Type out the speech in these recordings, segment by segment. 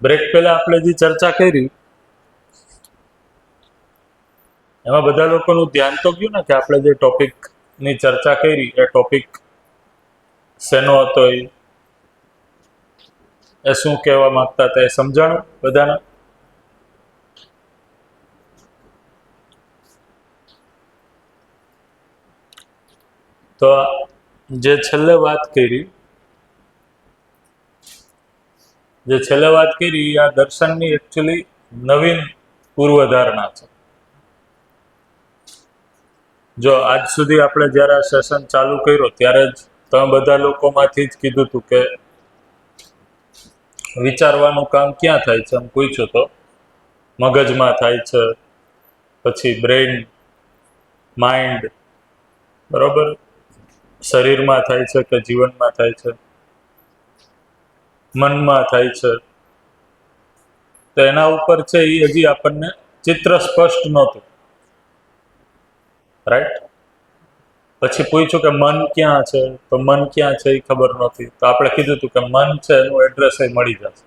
Break પહેલા આપણે જે ચર્ચા કરી એમાં બધા લોકોનું ધ્યાન તો ગયું ને કે આપણે જે ટોપિકની ચર્ચા કરી એ ટોપિક શેનો હતો, એ શું કહેવા માંગતા હતા, એ સમજાણું બધાને? તો જે છેલ્લે વાત કરી આ દર્શનની એકચ્યુઅલી નવીન પૂર્વધારણા છે. જો આજ સુધી આપણે જ્યારે આ સેશન ચાલુ કર્યો ત્યારે જ તમે બધા લોકોમાંથી જ કીધું હતું કે વિચારવાનું કામ ક્યાં થાય છે એમ પૂછ્યું તો મગજમાં થાય છે, પછી બ્રેઇન, માઇન્ડ, બરોબર, શરીરમાં થાય છે કે જીવનમાં થાય છે, મનમાં થાય છે. તો એના ઉપર છે એ હજી આપણને ચિત્ર સ્પષ્ટ નહોતું, રાઈટ? પછી પૂછ્યું કે મન ક્યાં છે, તો મન ક્યાં છે એ ખબર નહોતી. તો આપણે કીધું હતું કે મન છે એનું એડ્રેસ એ મળી જશે.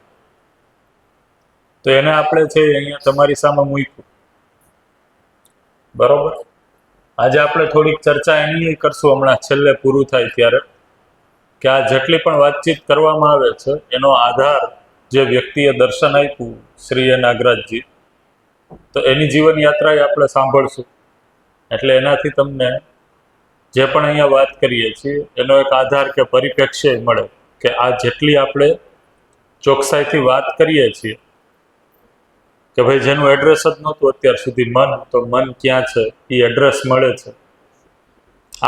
તો એને આપણે છે અહીંયા તમારી સામે મૂક્યું, બરોબર. આજે આપણે થોડીક ચર્ચા એની કરશું હમણાં છેલ્લે પૂરું થાય ત્યારે, કે આ જેટલી પણ વાતચીત કરવામાં આવે છે એનો આધાર જે વ્યક્તિએ દર્શન આપ્યું, શ્રી નાગરાજજી, તો એની જીવન યાત્રા આપણે સાંભળશું. એટલે એનાથી તમને જે પણ અહીંયા વાત કરીએ છીએ એનો એક આધાર કે પરિપ્રેક્ષ્ય મળે કે આ જેટલી આપણે ચોકસાઈથી વાત કરીએ છીએ કે ભાઈ જેનું એડ્રેસ જ નહોતું અત્યાર સુધી મન, તો મન ક્યાં છે એ એડ્રેસ મળે છે.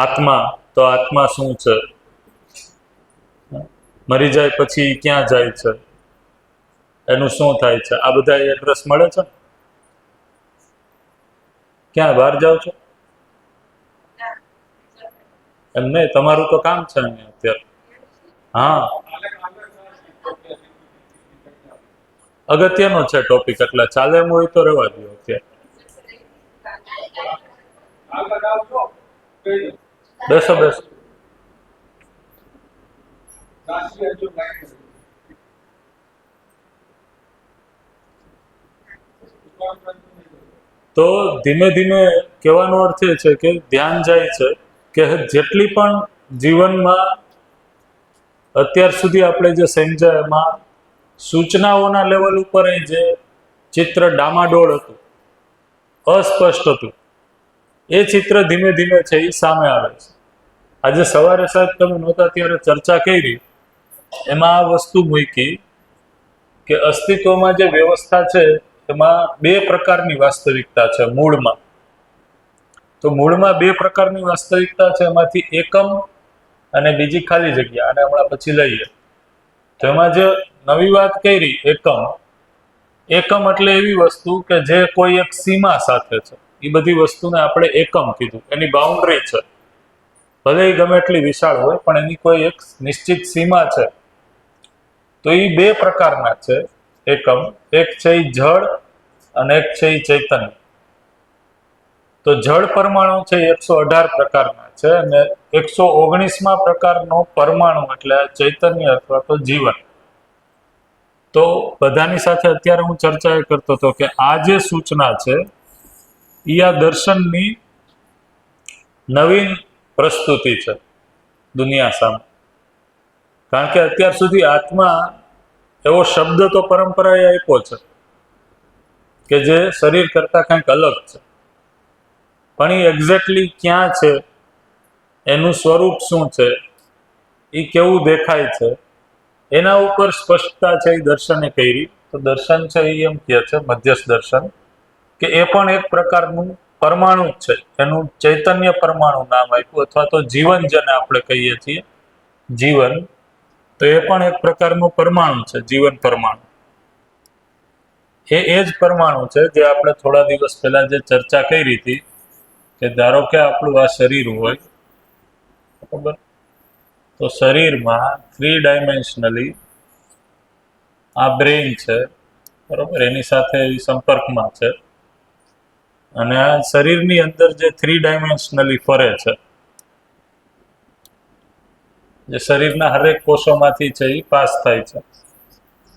આત્મા, તો આત્મા શું છે, મરી જાય પછી ક્યાં જાય છે, એનું શું થાય છે, આ બધા એડ્રેસ મળે છે. ક્યાં બહાર જાઓ છો? એમ નહીં, તમારું તો કામ છે અહીંયા અત્યારે. હા, અગત્યનો છે ટોપિક, એટલે ચાલે એમ હોય તો રહેવા દો અત્યારે. બેસો બેસો. તો ધીમે ધીમે કહેવાનો અર્થ એ છે કે ધ્યાન જાય છે કે જેટલી પણ જીવનમાં અત્યાર સુધી આપણે જે સમજ્યા એમાં સૂચનાઓના લેવલ ઉપર જે ચિત્ર ડામાડોળ હતું, અસ્પષ્ટ હતું, એ ચિત્ર ધીમે ધીમે છે એ સામે આવે છે. આજે સવારે સાહેબ તમે નહોતા ત્યારે ચર્ચા કરી, એમાં આ વસ્તુ મૂકી કે અસ્તિત્વમાં જે વ્યવસ્થા છે એમાં બે પ્રકારની વાસ્તવિકતા છે મૂળમાં. તો મૂળમાં બે પ્રકારની વાસ્તવિકતા છે, એમાંથી એકમ અને બીજી ખાલી જગ્યા, અને હમણાં પછી લઈએ. તો એમાં જે નવી વાત કરી એકમ એટલે એવી વસ્તુ કે જે કોઈ એક સીમા સાથે છે, એ બધી વસ્તુને આપણે એકમ કીધું. એની બાઉન્ડ્રી છે, ભલે એ ગમે એટલી વિશાળ હોય પણ એની કોઈ એક નિશ્ચિત સીમા છે. તો એ બે પ્રકારના છે એકમ, એક છે એ જળ અને એક છે એ ચૈતન્ય. તો જળ પરમાણુ છે 118 પ્રકારના છે અને 119મા પ્રકારનો પરમાણુ એટલે ચૈતન્ય અથવા તો જીવન. તો બધાની સાથે અત્યારે હું ચર્ચા એ કરતો હતો કે આ જે સૂચના છે એ આ દર્શનની નવીન પ્રસ્તુતિ છે દુનિયા સામે. કારણ કે અત્યાર સુધી આત્મા એવો શબ્દ તો પરંપરાએ આપ્યો છે કે જે શરીર કરતા કંઈક અલગ છે, પણ એ એક્ઝેક્ટલી ક્યાં છે, એનું સ્વરૂપ શું છે, એ કેવું દેખાય છે, એના ઉપર સ્પષ્ટતા છે એ દર્શને કરી. તો દર્શન છે એ એમ કહે છે, મધ્યસ્થ દર્શન, કે એ પણ એક પ્રકારનું પરમાણુ જ છે. એનું ચૈતન્ય પરમાણુ નામ આપ્યું, અથવા તો જીવન જેને આપણે કહીએ છીએ જીવન, તો એ પણ એક પ્રકારનું પરમાણુ છે, જીવન પરમાણુ. એ જ પરમાણુ છે જે આપણે થોડા દિવસ પહેલા જે ચર્ચા કરી હતી કે ધારો કે આપણું આ શરીર હોય, બરાબર, તો શરીરમાં 3 ડાયમેન્શનલી આ બ્રેઇન છે, બરાબર, એની સાથે સંપર્કમાં છે, અને આ શરીરની અંદર જે 3 ડાયમેન્શનલી ફરે છે, જે શરીરના હરેક કોષોમાંથી છે એ પાસ થાય છે.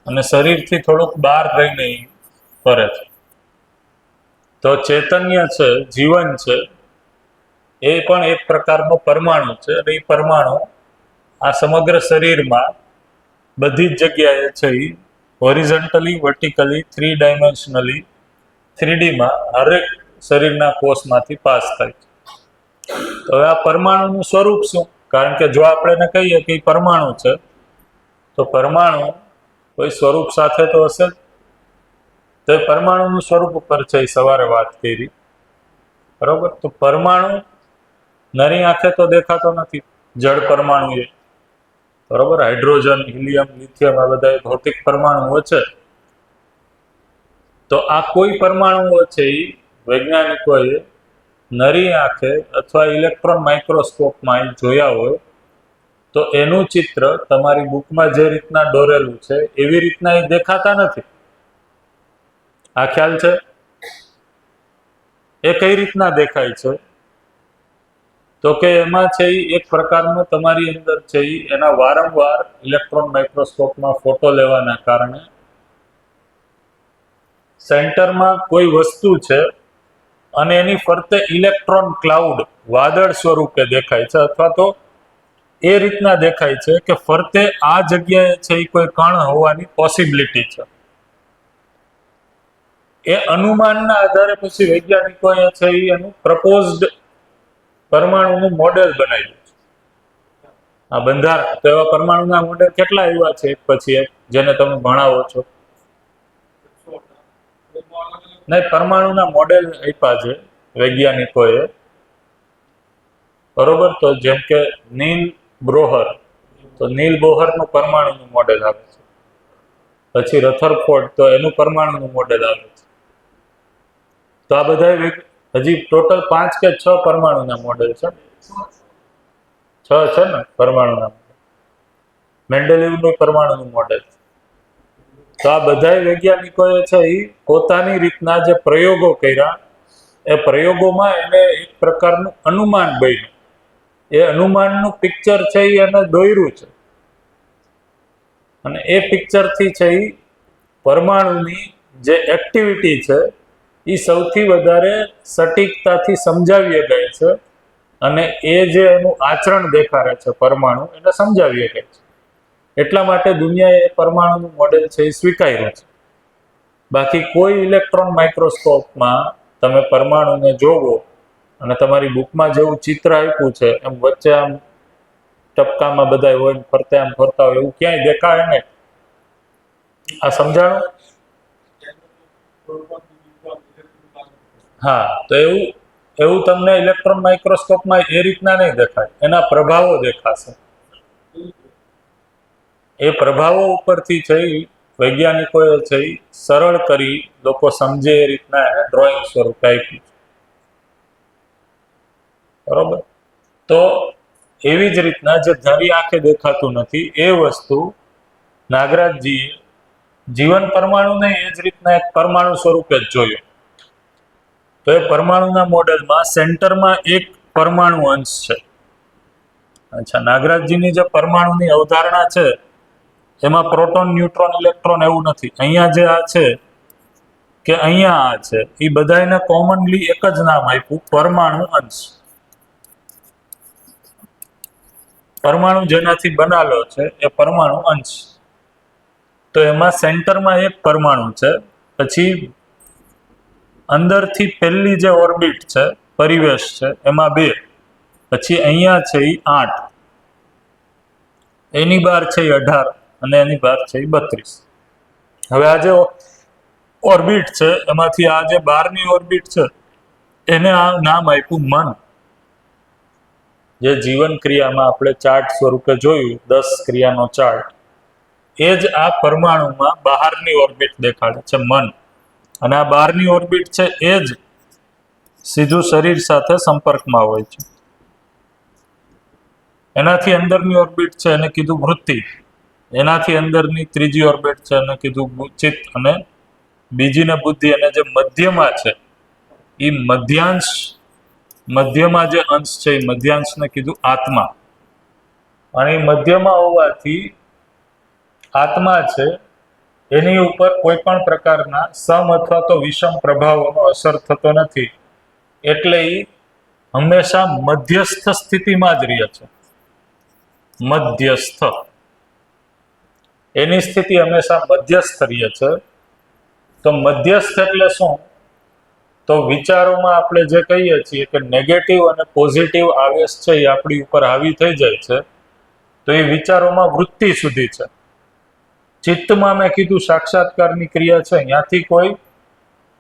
અને શરીરથી થોડુંક બહાર રહીને ફરે છે. તો ચૈતન્ય છે, જીવન છે, એ પણ એક પ્રકારનો પરમાણુ છે. અને એ પરમાણુ આ સમગ્ર શરીરમાં બધી જ જગ્યાએ છે એ હોરિઝોન્ટલી, વર્ટિકલી, 3 ડાયમેન્શનલી, 3Dમાં હરેક શરીરના કોષમાંથી પાસ થાય છે. તો હવે આ પરમાણુનું સ્વરૂપ શું? કારણ કે જો આપણે એને કહીએ કે એ પરમાણુ છે, તો પરમાણુ કોઈ સ્વરૂપ સાથે તો હશે જ. તો એ પરમાણુનું સ્વરૂપ ઉપર છે એ સવારે વાત કરી, બરોબર. તો પરમાણુ નરી આંખે તો દેખાતો નથી, જળ પરમાણુ એ, બરોબર. હાઇડ્રોજન, હિલિયમ, લિથિયમ આ બધા ભૌતિક પરમાણુઓ છે. તો આ કોઈ પરમાણુઓ છે એ વૈજ્ઞાનિકોએ નરી આંખે અથવા ઇલેક્ટ્રોન માઇક્રોસ્કોપમાં જોયા હોય તો એનું ચિત્ર તમારી બુકમાં જે રીતના દોરેલું છે એવી રીતના એ દેખાતા નથી. આ ખ્યાલ છે? એ કઈ રીતના દેખાય છે? તો કે એમાં છે એક પ્રકારનો તમારી અંદર છે એના વારંવાર ઇલેક્ટ્રોન માઇક્રોસ્કોપમાં ફોટો લેવાના કારણે સેન્ટરમાં કોઈ વસ્તુ છે અને એની ફરતે ઇલેક્ટ્રોન ક્લાઉડ વાદળ સ્વરૂપે દેખાય છે, અથવા તો એ રીતના દેખાય છે કે ફરતે આ જગ્યાએ છે એ કોઈ કણ હોવાની પોસિબિલિટી છે. એ અનુમાનના આધારે પછી વૈજ્ઞાનિકોએ છે એ એનું પ્રપોઝડ પરમાણુનું મોડેલ બનાવ્યું છે. આ બંધારણ તો એવા પરમાણુના મોડેલ કેટલા આવ્યા છે એક પછી એક, જેને તમે ભણાવો છો? નહીં, પરમાણુના મોડેલ આપ્યા છે વૈજ્ઞાનિકોએ, બરોબર. તો જેમ કે નીલ બ્રોહર, તો નીલ બોહરનું પરમાણુનું મોડેલ આવે છે. પછી રથરફોર્ડ, તો એનું પરમાણુનું મોડેલ આવે છે. તો આ બધા હજી ટોટલ 5 કે 6 પરમાણુના મોડેલ છે. 6 છે ને પરમાણુના. મેન્ડેલિવનું પરમાણુનું મોડેલ. તો આ બધા વૈજ્ઞાનિકોએ છે એ પોતાની રીતના જે પ્રયોગો કર્યા, એ પ્રયોગોમાં એને એક પ્રકારનું અનુમાન બન્યું. એ અનુમાનનું પિક્ચર છે એ એને દોર્યું છે, અને એ પિક્ચરથી છે એ પરમાણુની જે એક્ટિવિટી છે એ સૌથી વધારે સટીકતાથી સમજાવી શકાય છે. અને એ જે એનું આચરણ દેખાડે છે પરમાણુ, એને સમજાવી શકાય છે. એટલા માટે દુનિયાએ પરમાણુનું મોડેલ છે એ સ્વીકાર્યું છે. બાકી કોઈ ઇલેક્ટ્રોન માઇક્રોસ્કોપમાં તમે પરમાણુને જોવો અને તમારી બુકમાં જેવું ચિત્ર આપ્યું છે એમ વચ્ચે આમ ટપકામાં બધા હોય, ફરતે આમ ફરતા હોય, એવું ક્યાંય દેખાય નહીં. આ સમજાણું? હા, તો એવું તમને ઇલેક્ટ્રોન માઇક્રોસ્કોપમાં એ રીતના નહીં દેખાય, એના પ્રભાવો દેખાશે. એ પ્રભાવો ઉપરથી છે વૈજ્ઞાનિકોએ છે સરળ કરી લોકો સમજે એ રીતના એને ડ્રોઈંગ સ્વરૂપે આપ્યું, બરોબર. તો એવી જ રીતના જે નરી આંખે દેખાતું નથી એ વસ્તુ નાગરાજજીએ જીવન પરમાણુને એ જ રીતના એક પરમાણુ સ્વરૂપે જ જોયું. તો એ પરમાણુના મોડેલમાં સેન્ટરમાં એક પરમાણુ અંશ છે. અચ્છા, નાગરાજજીની જે પરમાણુની અવધારણા છે એમાં પ્રોટોન, ન્યુટ્રોન, ઇલેક્ટ્રોન એવું નથી. અહીંયા જે આ છે કે અહીંયા આ છે, એ બધાને કોમનલી એક જ નામ આપ્યું, પરમાણુ અંશ. પરમાણુ જેનાથી બનાવેલો છે એ પરમાણુ અંશ. તો એમાં સેન્ટરમાં એક પરમાણુ છે, પછી અંદરથી પહેલી જે ઓર્બિટ છે, પરિવેશ છે, એમાં 2, પછી અહીંયા છે એ 8, એની બહાર છે એ 18, અને એની બહાર છે એ 32. હવે આ જે ઓર્બિટ છે એમાંથી આ જે બહારની ઓર્બિટ છે એને આ નામ આપ્યું મન. જે જીવન ક્રિયામાં આપણે ચાર્ટ સ્વરૂપે જોયું, 10 ક્રિયાનો ચાર્ટ, એ જ આ પરમાણુમાં બહારની ઓર્બિટ દેખાડે છે, મન. અને આ બહારની ઓર્બિટ છે એ જ સીધું શરીર સાથે સંપર્કમાં હોય છે. એનાથી અંદરની ઓર્બિટ છે એને કીધું વૃત્તિ, એનાથી અંદરની ત્રીજી ઓર્બિટ છે એને કીધું ચિત્ત, અને બીજીને બુદ્ધિ. અને જે મધ્યમાં છે એ મધ્યાંશ, મધ્યમાં જે અંશ છે એ મધ્યાંશને કીધું આત્મા. અને એ મધ્યમાં હોવાથી આત્મા છે એની ઉપર કોઈ પણ પ્રકારના સમ અથવા તો વિષમ પ્રભાવોનો અસર થતો નથી, એટલે એ હંમેશા મધ્યસ્થ સ્થિતિમાં જ રહે છે. મધ્યસ્થ, એની સ્થિતિ હંમેશા મધ્યસ્થ રહે છે. તો મધ્યસ્થ એટલે શું? તો વિચારોમાં આપણે જે કહીએ છીએ કે નેગેટિવ અને પોઝિટિવ આવેશ છે એ આપણી ઉપર હાવી થઈ જાય છે, તો એ વિચારોમાં વૃત્તિ સુધી છે. ચિત્તમાં મેં કીધું સાક્ષાત્કારની ક્રિયા છે, ત્યાંથી કોઈ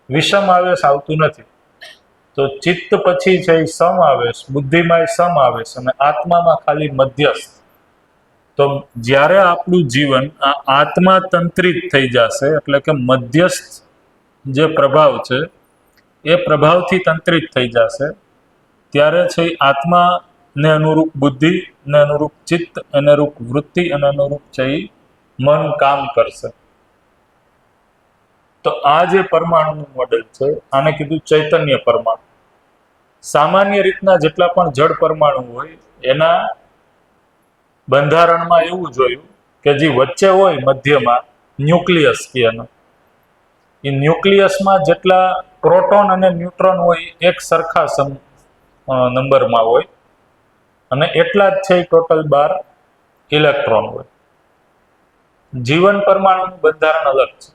વિષમ આવેશ આવતું નથી. તો ચિત્ત પછી છે એ સમ આવેશ, બુદ્ધિમાં એ સમ આવેશ અને આત્મામાં ખાલી મધ્યસ્થ. તો જ્યારે આપણું જીવન આ આત્મા તંત્રિત થઈ જશે, એટલે કે મધ્યસ્થ જે પ્રભાવ છે એ પ્રભાવથી તંત્રિત થઈ જશે, ત્યારે છે આત્માને અનુરૂપ બુદ્ધિ, ને અનુરૂપ ચિત્ત, અનુરૂપ વૃત્તિ અને અનુરૂપ છે મન કામ કરશે. તો આ જે પરમાણુનું મોડેલ છે આને કીધું ચૈતન્ય પરમાણુ. સામાન્ય રીતના જેટલા પણ જળ પરમાણુ હોય એના બંધારણમાં એવું જોયું કે જે વચ્ચે હોય મધ્યમાં ન્યુક્લિયસ કે એનો, એ ન્યુક્લિયસમાં જેટલા પ્રોટોન અને ન્યુટ્રોન હોય એક સરખા નંબરમાં હોય, અને એટલા જ છે ટોટલ 12 ઇલેક્ટ્રોન હોય. જીવન પરમાણુનું બંધારણ અલગ છે,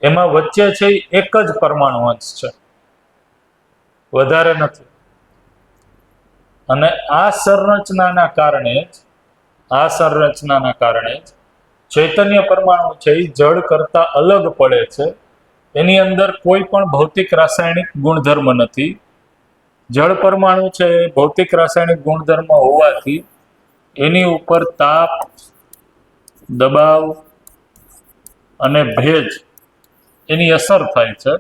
એમાં વચ્ચે છે એક જ પરમાણુ અંશ છે, વધારે નથી. અને આ સંરચનાના કારણે જ ચૈતન્ય પરમાણુ છે એ જળ કરતા અલગ પડે છે. એની અંદર કોઈ પણ ભૌતિક રાસાયણિક ગુણધર્મ નથી. જળ પરમાણુ છે એ ભૌતિક રાસાયણિક ગુણધર્મ હોવાથી એની ઉપર તાપ, દબાવ અને ભેજ એની અસર થાય છે.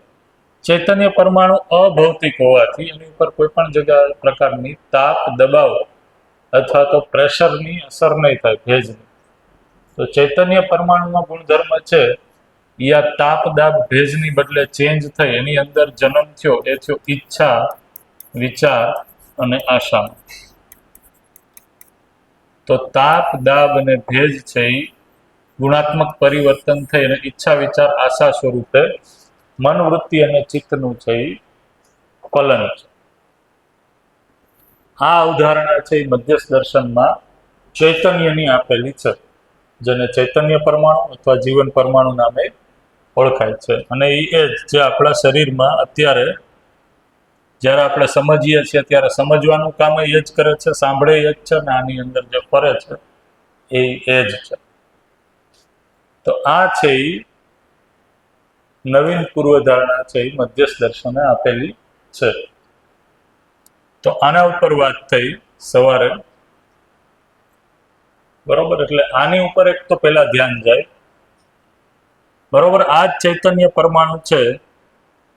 ચૈતન્ય પરમાણુ અભૌતિક હોવાથી એની ઉપર કોઈ પણ જગ્યા પ્રકારની તાપ, દબાવ અથવા તો પ્રેશરની અસર નહીં થાય, ભેજની. તો ચૈતન્ય પરમાણુનો ગુણધર્મ છે એ આ તાપ, દાબ, ભેજની બદલે ચેન્જ થઈ એની અંદર જન્મ થયો, એ થયો ઈચ્છા, વિચાર અને આશા. તો તાપ, દાબ અને ભેજ છે એ ગુણાત્મક પરિવર્તન થઈ અને ઈચ્છા, વિચાર, આશા સ્વરૂપે મનવૃત્તિ અને ચિત્તનું છે એ ફલન છે. આ અવધારણા છે એ મધ્યસ્થ દર્શનમાં ચૈતન્યની આપેલી છે, જેને ચૈતન્ય પરમાણુ અથવા જીવન પરમાણુ નામે ઓળખાય છે. અને એ જ જે આપણા શરીરમાં અત્યારે જ્યારે આપણે સમજીએ છીએ ત્યારે સમજવાનું કામ એ જ કરે છે, સાંભળે એ જ છે, અને આની અંદર જે ફરે છે એ જ છે. તો આ છે એ નવીન પૂર્વધારણા છે એ મધ્યસ્થ દર્શને આપેલી છે. તો આના ઉપર વાત થઈ સવારે, બરોબર. એટલે આની ઉપર એક તો પહેલા ધ્યાન જાય, બરોબર. આ જ ચૈતન્ય પરમાણુ છે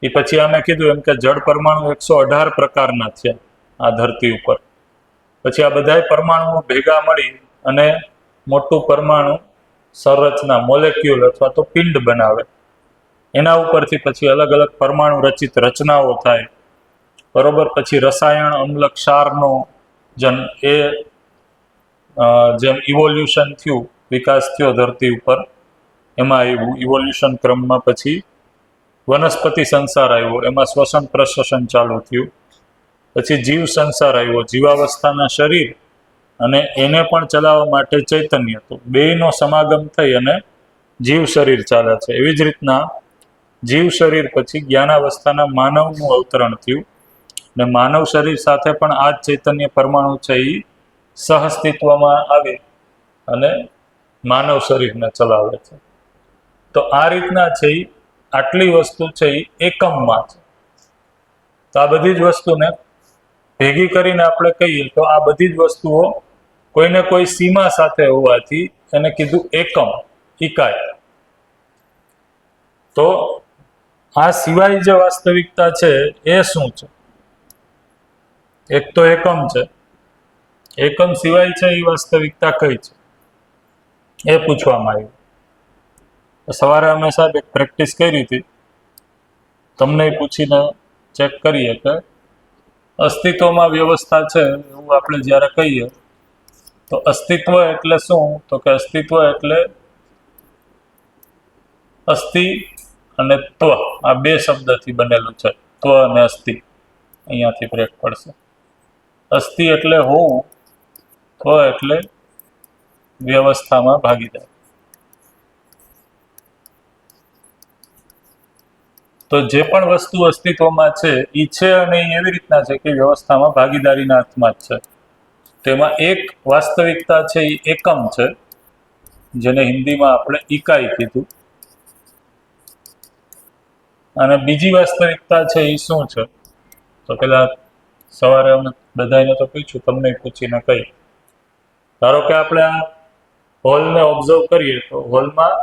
એ પછી અમે કીધું એમ કે જળ પરમાણુ 118 પ્રકારના થયા આ ધરતી ઉપર. પછી આ બધા પરમાણુઓ ભેગા મળી અને મોટું પરમાણુ સંરચના, મોલેક્યુલ અથવા તો પિંડ બનાવે. એના ઉપરથી પછી અલગ અલગ પરમાણુ રચિત રચનાઓ થાય, બરોબર. પછી રસાયણ, અમ્લ, ક્ષારનો જેમ ઇવોલ્યુશન થયું, વિકાસ થયો ધરતી ઉપર, એમાં આવ્યું ઇવોલ્યુશન ક્રમમાં. પછી વનસ્પતિ સંસાર આવ્યો, એમાં શ્વસન પ્રશ્વસન ચાલુ થયું. પછી જીવ સંસાર આવ્યો, જીવાવસ્થાના શરીર અને એને પણ ચલાવવા માટે ચૈતન્ય. તો બેયનો સમાગમ થઈ અને જીવ શરીર ચાલે છે. એવી જ રીતના જીવ શરીર પછી જ્ઞાનાવસ્થાના માનવનું અવતરણ થયું, અને માનવ શરીર સાથે પણ આ જ ચૈતન્ય પરમાણુ છે એ સહઅસ્તિત્વમાં આવે અને માનવ શરીરને ચલાવે છે. તો આ રીતના છે એ આટલી વસ્તુ છે એ એકમમાં છે. તો આ બધી જ વસ્તુને ભેગી કરીને આપણે કહીએ તો આ બધી જ વસ્તુઓ કોઈને કોઈ સીમા સાથે હોવાથી એને કીધું એકમ, ઇકાઈ. તો આ સિવાય જે વાસ્તવિકતા છે એ શું છે? એક તો એકમ છે, એકમ સિવાય છે એ વાસ્તવિકતા કઈ છે એ પૂછવામાં આવ્યું. સવારે અમે સાહેબ એક પ્રેક્ટિસ કરી હતી, તમને પૂછીને ચેક કરીએ કે અસ્તિત્વમાં વ્યવસ્થા છે એવું આપણે જ્યારે કહીએ તો અસ્તિત્વ એટલે શું? તો કે અસ્તિત્વ એટલે અસ્થિ અને ત્વ, આ બે શબ્દથી બનેલું છે. ત્વ અને અસ્થિ, અહીંયાથી બ્રેક પડશે. અસ્થિ એટલે હોવું, ત્વ એટલે વ્યવસ્થામાં ભાગીદાર. તો જે પણ વસ્તુ અસ્તિત્વમાં છે એ છે, અને એ એવી રીતના છે કે વ્યવસ્થામાં ભાગીદારીના અર્થમાં જ છે. તેમાં એક વાસ્તવિકતા છે એ એકમ છે, જેને હિન્દીમાં આપણે ઇકાઈ કીધું. અને બીજી વાસ્તવિકતા છે એ શું છે? તો પેલા સવારે અમે બધાને તો પૂછ્યું, તમને પૂછીને કહી. ધારો કે આપણે આ હોલને ઓબ્ઝર્વ કરીએ તો હોલમાં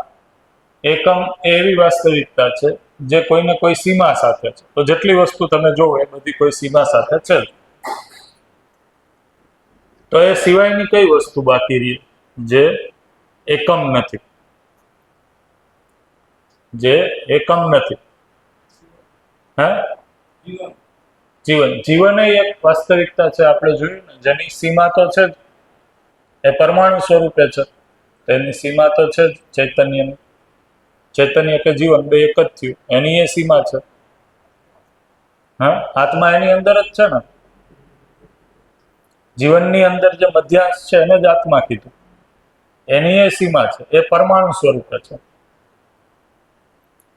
એકમ એવી વાસ્તવિકતા છે જે કોઈને કોઈ સીમા સાથે છે. તો જેટલી વસ્તુ તમે જોવો એ બધી કોઈ સીમા સાથે છે. તો એ સિવાયની કઈ વસ્તુ બાકી રહી જે એકમ નથી? જે એકમ નથી. હે? જીવન. જીવન એ એક વાસ્તવિકતા છે, આપણે જોયું ને, જેની સીમા તો છે જ, એ પરમાણુ સ્વરૂપે છે. એની સીમા તો છે જ ચૈતન્યની. ચૈતન્ય કે જીવન બે એક જ થયું, એની એ સીમા છે. હા, આત્મા એની અંદર જ છે ને. જીવનની અંદર જે મધ્યાંશ છે એને જ આત્મા કીધું, એની એ સીમા છે, એ પરમાણુ સ્વરૂપે છે.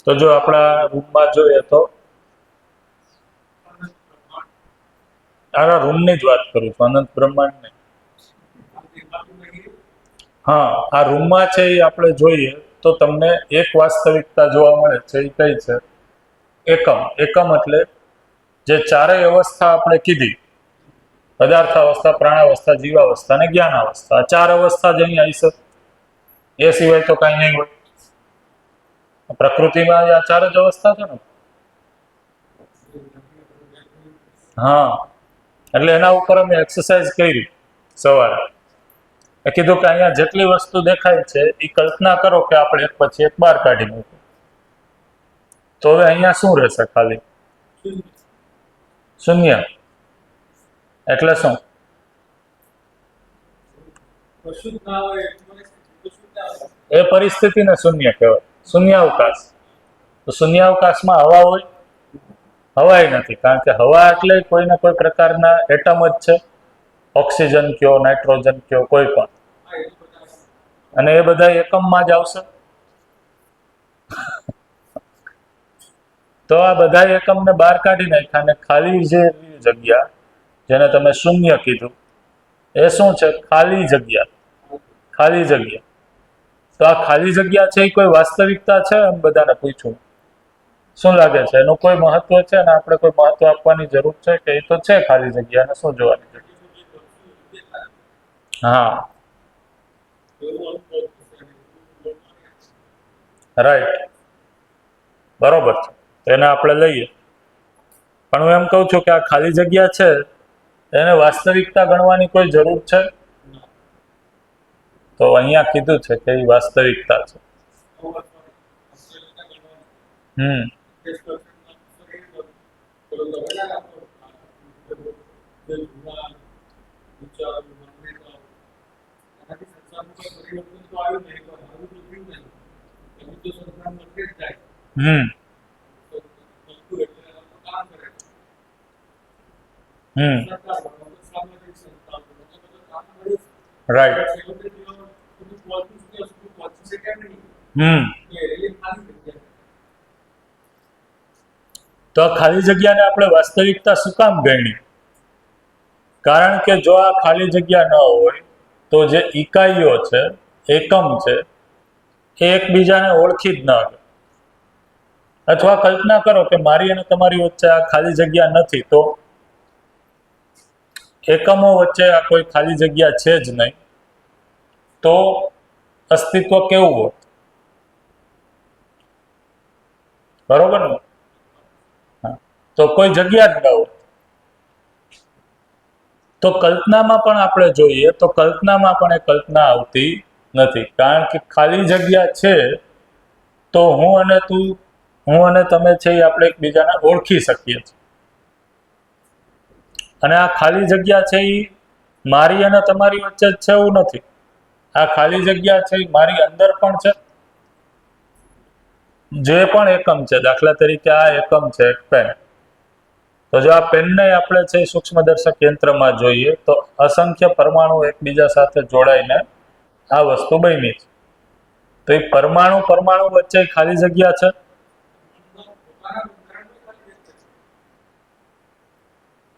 તો જો આપણા રૂમમાં જોઈએ તો, આના રૂમની જ વાત કરું છું, અનંત બ્રહ્માંડ નહીં. હા, આ રૂમમાં છે એ આપણે જોઈએ તો તમને એક વાસ્તવિકતા જોવા મળે છે. એ કઈ છે? એકમ. એકમ એટલે જે ચારેય અવસ્થા આપણે કીધી, પદાર્થ અવસ્થા, પ્રાણાવસ્થા, જીવાવસ્થા અને જ્ઞાન અવસ્થા, આ ચાર અવસ્થા જ અહીં આવી છે. એ સિવાય તો કઈ નહીં હોય. પ્રકૃતિમાં આ ચાર જ અવસ્થા છે ને. હા, એટલે એના ઉપર અમે એક્સરસાઇઝ કરી સવારે. કીધું કે અહીંયા જેટલી વસ્તુ દેખાય છે એ કલ્પના કરો કે આપણે એક પછી એક બહાર કાઢી મૂકીએ, તો હવે અહીંયા શું રહેશે? ખાલી શૂન્ય. એટલે શું? એ પરિસ્થિતિને શૂન્ય કહેવાય, શૂન્યાવકાશ. તો શૂન્યાવકાશમાં હવા હોય? હવાય નથી, કારણ કે હવા એટલે કોઈને કોઈ પ્રકારના એટમ જ છે. ઓક્સિજન કયો, નાઇટ્રોજન કયો, કોઈ પણ, અને એ બધા એકમમાં જ આવશે. તો આ બધા એકમને બહાર કાઢી નાખ્યા, અને ખાલી જે જગ્યા જેને તમે શૂન્ય કીધું, એ શું છે? ખાલી જગ્યા. ખાલી જગ્યા. તો આ ખાલી જગ્યા છે એ કોઈ વાસ્તવિકતા છે? એમ બધાને પૂછ્યું, શું લાગે છે એનું કોઈ મહત્વ છે? અને આપણે કોઈ મહત્વ આપવાની જરૂર છે કે એ તો છે ખાલી જગ્યા, ને શું જોવાની જરૂર? હા, રાઈટ, બરોબર છે. એને આપણે લઈએ. પણ હું એમ કહું છું કે આ ખાલી જગ્યા છે એને વાસ્તવિકતા ગણવાની કોઈ જરૂર છે? તો અહીંયા કીધું છે કે એ વાસ્તવિકતા છે. રાઈટ. તો આ ખાલી જગ્યાને આપણે વાસ્તવિકતા શું કામ ગણી? કારણ કે જો આ ખાલી જગ્યા ન હોય તો જે ઇકાઈઓ છે, એકમ છે, એ એકબીજાને ઓળખી જ ન હોય. અથવા કલ્પના કરો કે મારી અને તમારી વચ્ચે આ ખાલી જગ્યા નથી, તો એકમો વચ્ચે આ કોઈ ખાલી જગ્યા છે જ નહીં, તો અસ્તિત્વ કેવું હોત? બરોબર ને? તો કોઈ જગ્યા જ ન હોય. તો કલ્પનામાં પણ આપણે જોઈએ તો કલ્પનામાં પણ એ કલ્પના આવતી નથી, કારણ કે ખાલી જગ્યા છે તો હું અને તું, હું અને તમે છે એ આપણે એકબીજાને ઓળખી શકીએ છીએ. અને આ ખાલી જગ્યા છે એ મારી અને તમારી વચ્ચે જ છે એવું નથી. આ ખાલી જગ્યા છે એ મારી અંદર પણ છે, જે પણ એકમ છે, દાખલા તરીકે આ એકમ છે એક પેન, તો જો આ પેનને આપણે છે સૂક્ષ્મદર્શક યંત્રમાં જોઈએ તો અસંખ્ય પરમાણુ એકબીજા સાથે જોડાઈને આ વસ્તુ બની છે. તો એ પરમાણુ પરમાણુ વચ્ચે ખાલી જગ્યા છે.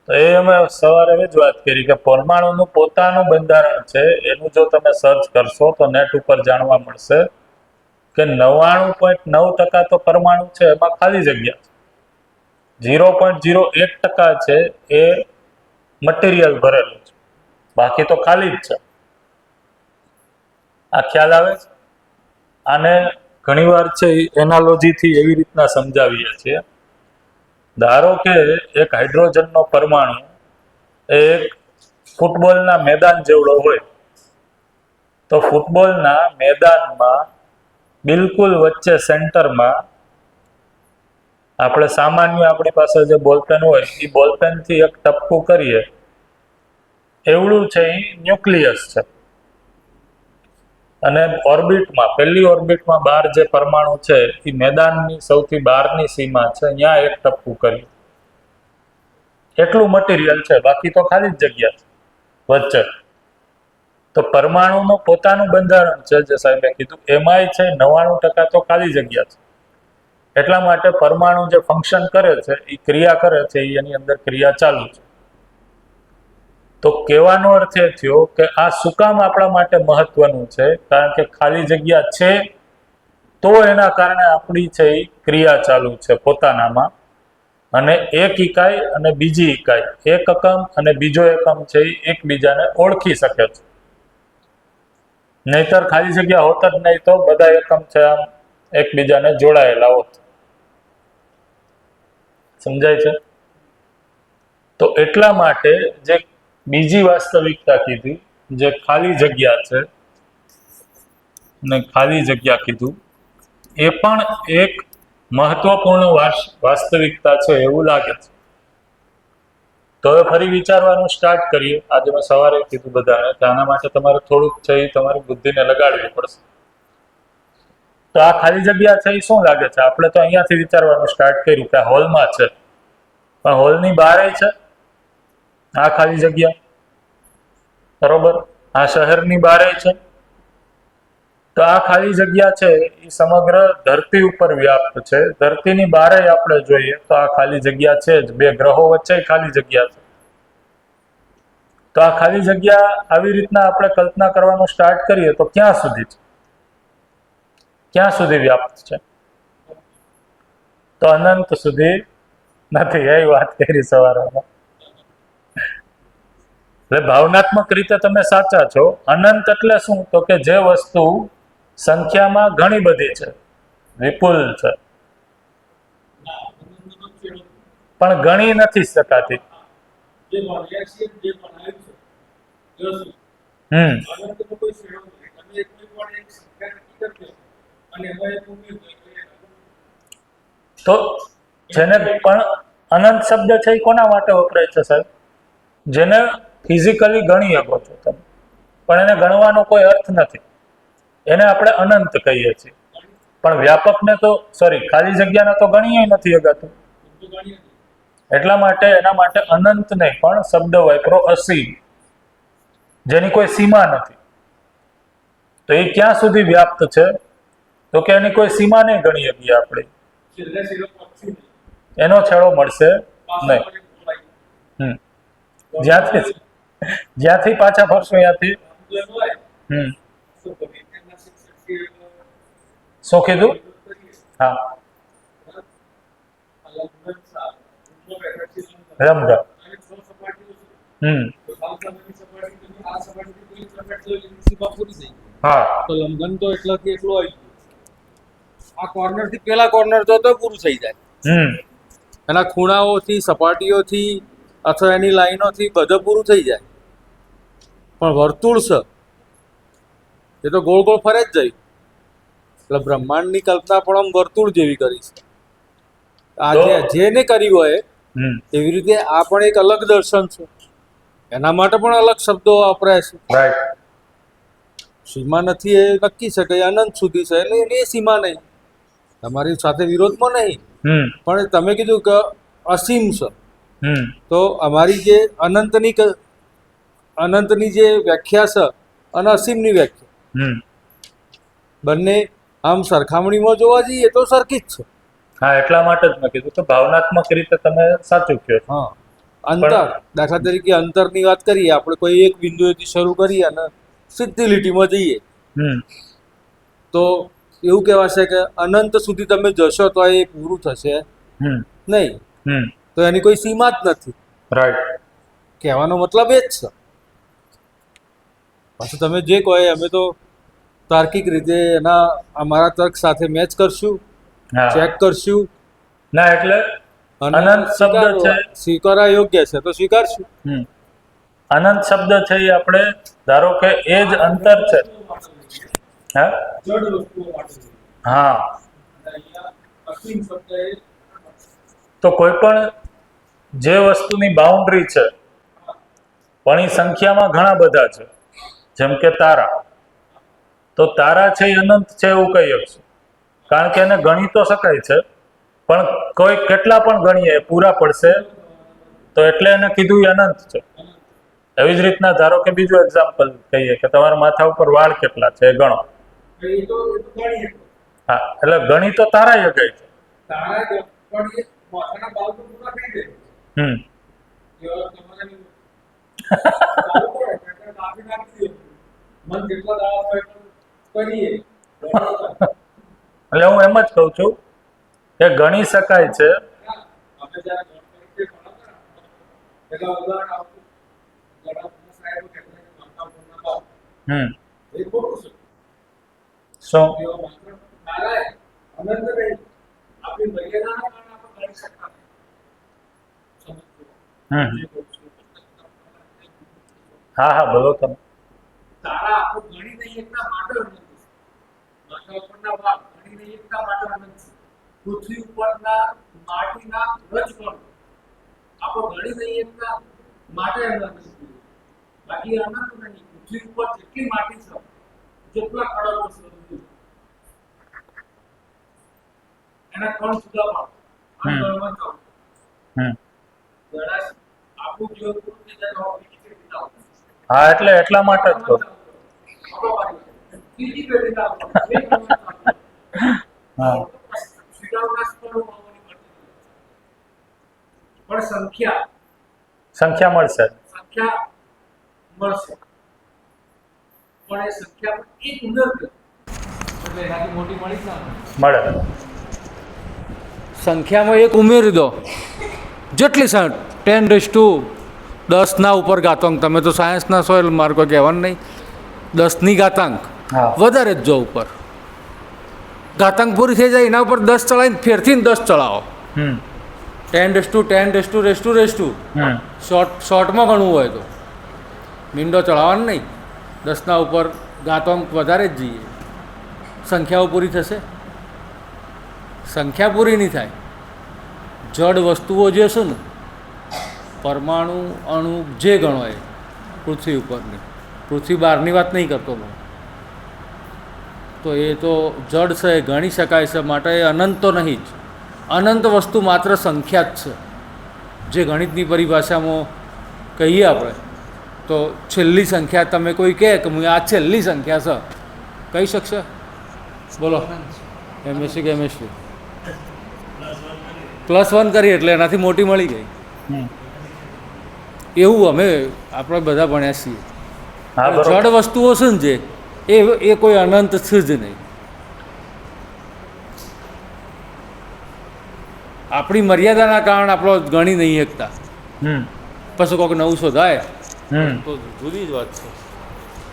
તો એ અમે સવારે જ વાત કરી કે પરમાણુનું પોતાનું બંધારણ છે, એનું જો તમે સર્ચ કરશો તો નેટ ઉપર જાણવા મળશે કે 99.9% તો પરમાણુ છે એમાં ખાલી જગ્યા છે. 0.01% છે એ મટીરિયલ ભરેલું છે, બાકી તો ખાલી જ છે. આ ખ્યાલ આવે છે? આને ઘણીવાર છે એનાલોજીથી એવી રીતના સમજાવીએ છીએ. ધારો કે એક હાઇડ્રોજનનો પરમાણુ એક ફૂટબોલના મેદાન જેવડો હોય, તો ફૂટબોલના મેદાનમાં બિલકુલ વચ્ચે સેન્ટરમાં આપણે સામાન્ય આપણી પાસે જે બોલપેન હોય એ બોલપેનથી એક ટપકું કરીએ એવડું છે એ ન્યુક્લિયસ છે. અને ઓર્બિટમાં પહેલી ઓર્બિટમાં બહાર જે પરમાણુ છે એ મેદાનની સૌથી બહારની સીમા છે, ત્યાં એક ટપકું કર્યું, એટલું મટીરિયલ છે, બાકી તો ખાલી જ જગ્યા છે વચ્ચે. તો પરમાણુનું પોતાનું બંધારણ છે, જે સાહેબે કીધું એમાંય છે 99% તો ખાલી જગ્યા છે. એટલા માટે પરમાણુ જે ફંક્શન કરે છે એ ક્રિયા કરે છે, એની અંદર ક્રિયા ચાલુ છે. તો કહેવાનો અર્થ એ થયો કે આ શું કામ આપણા માટે મહત્વનું છે, કારણ કે ખાલી જગ્યા છે તો એના કારણે આપણી છે એ ક્રિયા ચાલુ છે પોતાનામાં, અને એક ઇકાઈ અને બીજી ઇકાઈ, એક એકમ અને બીજો એકમ છે એ એકબીજાને ઓળખી શકે છે. નહીતર ખાલી જગ્યા હોત જ નહીં તો બધા એકમ છે આમ એકબીજાને જોડાયેલા હોત. સમજાય છે? તો એટલા માટે જે બીજી વાસ્તવિકતા કીધી, જે ખાલી જગ્યા છે ને ખાલી જગ્યા કીધું, એ પણ એક મહત્વપૂર્ણ વાસ્તવિકતા છે એવું લાગે છે. તો હવે ફરી વિચારવાનું સ્ટાર્ટ કરીએ. આજે મેં સવારે કીધું બધાને કે આના માટે તમારે થોડુંક છે એ તમારી બુદ્ધિને લગાડવી પડશે. તો આ ખાલી જગ્યા છે એ શું લાગે છે? આપણે તો અહીંયાથી વિચારવાનું સ્ટાર્ટ કર્યું કે હોલમાં છે, પણ હોલની બહાર છે આ ખાલી જગ્યા, બરોબર? આ શહેરની બહાર છે. તો આ ખાલી જગ્યા છે એ સમગ્ર ધરતી ઉપર વ્યાપ્ત છે. ધરતીની બહાર આપણે જોઈએ તો આ ખાલી જગ્યા છે જ, બે ગ્રહો વચ્ચે ખાલી જગ્યા છે. તો આ ખાલી જગ્યા આવી રીતના આપણે કલ્પના કરવાનું સ્ટાર્ટ કરીએ તો ક્યાં સુધી છે, ક્યાં સુધી વ્યાપ્ત છે? તો અનંત સુધી નથી. એ વાત કરી સવારમાં. એટલે ભાવનાત્મક રીતે તમે સાચા છો. અનંત એટલે શું? તો કે જે વસ્તુ સંખ્યામાં ઘણી બધી છે, વિપુલ છે, પણ ગણી નથી શકાતી. તો જેને પણ અનંત શબ્દ છે એ કોના માટે વપરાય છે સાહેબ? જેને ફિઝિકલી ગણી શકો છો તમે, પણ એને ગણવાનો કોઈ અર્થ નથી, એને આપણે અનંત કહીએ છીએ. પણ વ્યાપકને તો ખાલી જગ્યાને તો ગણીએ નથી શકાતું. એટલા માટે એના માટે અનંત નહીં, પણ શબ્દ વાપરો અસીમ, જેની કોઈ સીમા નથી. તો એ ક્યાં સુધી વ્યાપ્ત છે? તો કે એની કોઈ સીમા નહીં ગણી શકીએ આપણે, એનો છેડો મળશે નહીં. જ્યાંથી પાછા ફરશું ત્યાંથી. શું કીધું? હા, રમઝમ. હા, તો લંબઘન તો એટલાથી એટલું આવી ગયું. આ કોર્નર થી પેલા કોર્નર જો તો પૂરું થઈ જાય. એના ખૂણાઓથી, સપાટીઓથી અથવા એની લાઈનોથી બધું પૂરું થઈ જાય. પણ વર્તુળ છે એ તો ગોળ ગોળ ફરે જ જાય. એટલે બ્રહ્માંડની કલ્પના પણ આમ વર્તુળ જેવી કરી છે. આ જેને કરી હોય એવી રીતે આ પણ એક અલગ દર્શન છે. એના માટે પણ અલગ શબ્દો વપરાય છે. સીમા નથી એ નક્કી છે કે અનંત સુધી છે, એટલે એની સીમા નહીં. તમારી સાથે વિરોધમાં નહીં, હમ પણ તમે કીધું કે અસીમ છે, હમ તો અમારી જે અનંતની જે વ્યાખ્યા છે અને અસીમની વ્યાખ્યા હમ બંને આમ સરખામણીમાં જોવા જઈએ તો સરખી જ છે. હા, એટલા માટે જ મેં કીધું કે ભાવનાત્મક રીતે તમે સાચું કહો છો. હા, અંતર, દાખલા તરીકે અંતરની વાત કરીએ આપણે, કોઈ એક બિંદુએથી શરૂ કરીએ અને સીધી લીટીમાં જઈએ હમ તો એવું કહેવાશે કે અનંત સુધી તમે જશો તો એ પૂરું થશે હમ નહીં, હમ તો એની કોઈ સીમા જ નથી. રાઈટ. કહેવાનો મતલબ એ જ છે. પાછું તમે જે કહો એ અમે તો તાર્કિક રીતે એના અમારા તર્ક સાથે મેચ કરશું, હા, ચેક કરશું ના એટલે અને અનંત શબ્દ છે. સ્વીકારવા યોગ્ય છે તો સ્વીકારશું. હમ અનંત શબ્દ છે એ આપણે ધારો કે એ જ અંતર છે. હા હા, તો કોઈ પણ જે વસ્તુની બાઉન્ડ્રી છે પણ એ સંખ્યામાં ઘણા બધા છે, જેમ કે તારા, તો તારા છે એ અનંત છે એવું કહી શકશું, કારણ કે એને ગણી તો શકાય છે પણ કોઈ કેટલા પણ ગણીએ એ પૂરા પડશે, તો એટલે એને કીધું એ અનંત છે. એવી જ રીતના ધારો કે બીજું એક્ઝામ્પલ કહીએ કે તમારા માથા ઉપર વાળ કેટલા છે એ ગણો. હા, એટલે ગણી તો તારા એ ગઈ છે. હમ એટલે હું એમ જ કહું છું કે ગણી શકાય છે. હમ શું હમ હા હા, બોલો તમે. પૃથ્વી ઉપરના માટીના રજકણો આપણે ગણી લઈએ એટલા માટે અનંત છે. બાકી અનંત નહીં. પૃથ્વી ઉપર જેટલી માટી છે, જેટલા ખડકો છે, એના કણ જુદા પાડો. હમ આપણું જીવન પૂરું થઈ જાય તો બીજી પેઢી ના હોય. હા, એટલે એટલા માટે જ કહું. બીજી પેઢી ના હા, પણ સંખ્યા મળશે. મળશે, પણ એ સંખ્યા એક ઉમેરજો એટલે એનાથી મોટી મળી જ ના મળે. સંખ્યામાં એક ઉમેરી દો, જેટલી 10⁻10 ઉપર ઘાતાંક. તમે તો સાયન્સના છો એટલે મારે કોઈ કહેવાનું નહીં. 10ની ઘાતાંક હા, વધારે જ જો ઉપર ઘાતાંક પૂરી થઈ જાય એના ઉપર 10 ચડાવીને ફેરથી 10 ચડાવો. હમ 10⁻10 હમ શોર્ટમાં ગણવું હોય તો મીંડો ચડાવવાનું નહીં. 10ના ઉપર ઘાતાંક વધારે જ જઈએ, સંખ્યાઓ પૂરી થશે. સંખ્યા પૂરી નહીં થાય. જડ વસ્તુઓ જે છે ને, પરમાણુ, અણુ, જે ગણો એ પૃથ્વી ઉપરની, પૃથ્વી બહારની વાત નહીં કરતો હું, તો એ તો જડ છે, એ ગણી શકાય છે, માટે એ અનંત તો નહીં જ. અનંત વસ્તુ માત્ર સંખ્યા જ છે. જે ગણિતની પરિભાષામાં કહીએ આપણે તો છેલ્લી સંખ્યા, તમે કોઈ કહે કે હું આ છેલ્લી સંખ્યા છે, કહી શકશે? બોલો. કેમેસ્ટ્રી +1 કરી એટલે એનાથી મોટી મળી ગઈ. એવું અમે આપણે બધા ભણ્યા છીએ. હા, બરોબર. જડ વસ્તુઓ છે ને જે એ કોઈ અનંત છે જ નહીં. આપણી મર્યાદાના કારણે આપણો ગણી નહીં શકતા. હમ પછી કોઈક નવું શોધાય હમ તો જુદી જ વાત છે.